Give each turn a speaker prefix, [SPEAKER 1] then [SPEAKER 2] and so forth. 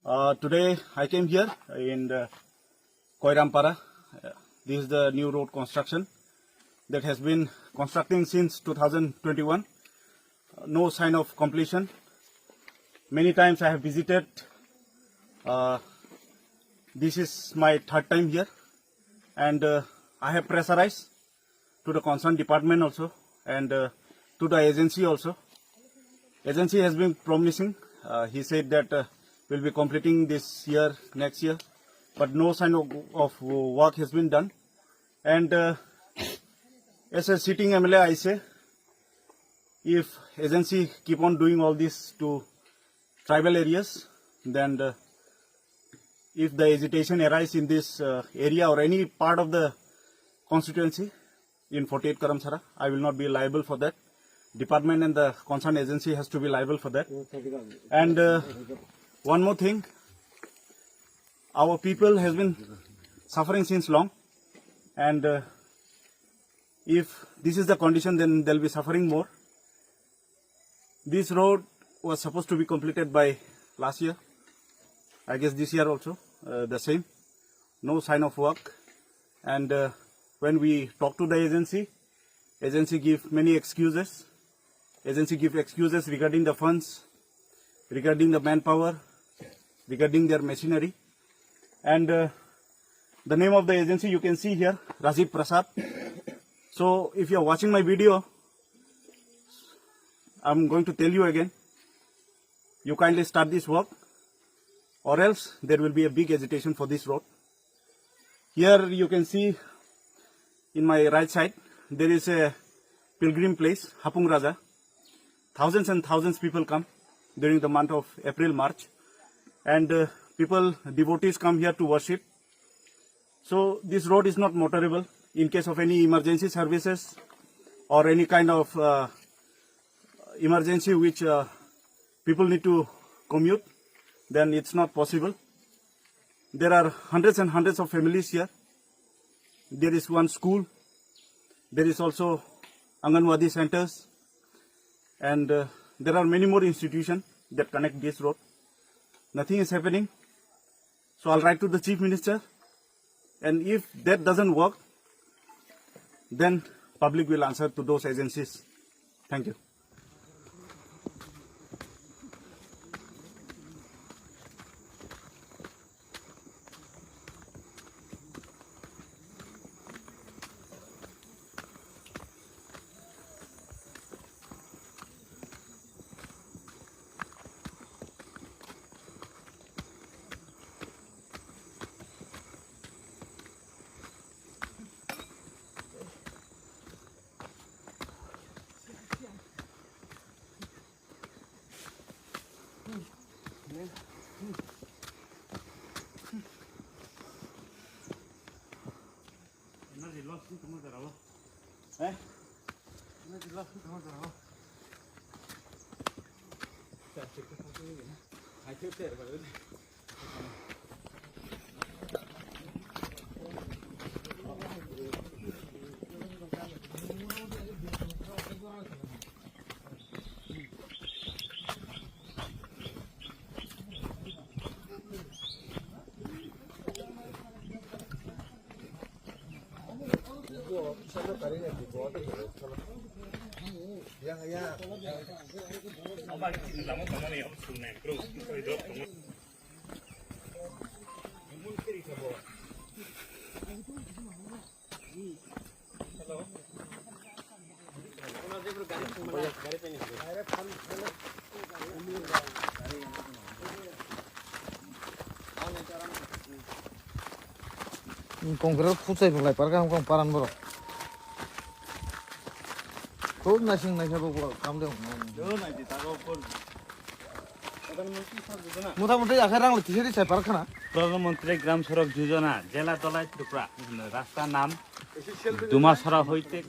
[SPEAKER 1] Today I came here in Kairam Para. This is the new road construction that has been constructing since 2021. No sign of completion. Many times I have visited. This is my third time here, and I have pressurized to the concerned department also and to the agency also. Agency has been promising. He said that we'll be completing this year, next year, but no sign of work has been done. And as a sitting MLA, I say, if agency keep on doing all this to tribal areas, then if the agitation arises in this area or any part of the constituency in 48 Karamsara, I will not be liable for that. Department and the concerned agency has to be liable for that. And one more thing, our people has been suffering since long, and if this is the condition, then they'll be suffering more. This road was supposed to be completed by last year. I guess this year also the same. No sign of work. And when we talk to the agency give many excuses. Agency give excuses regarding the funds, regarding the manpower, regarding their machinery. And the name of the agency you can see here, Rajiv Prasad. So if you are watching my video, I'm going to tell you again, you kindly start this work, or else there will be a big agitation for this road. Here you can see in my right side, there is a pilgrim place, Hapung Raja. Thousands and thousands people come during the month of April, March. And devotees come here to worship. So this road is not motorable. In case of any emergency services or any kind of emergency which people need to commute, then it's not possible. There are hundreds and hundreds of families here. There is one school. There is also Anganwadi centers. And there are many more institutions that connect this road. Nothing is happening. So I'll write to the Chief Minister. And if that doesn't work, then public will answer to those agencies. Thank you.
[SPEAKER 2] Konkret futsal mulai parkam kong paran bro. Kau nasi apa gua kamu deh. Mudah-mudahan akhirnya lo tisari saya parkana.
[SPEAKER 3] प्रधानमंत्री ग्राम सड़क योजना जिला तलाय त्रिपुरा रास्ता नाम Dhumacherra होइते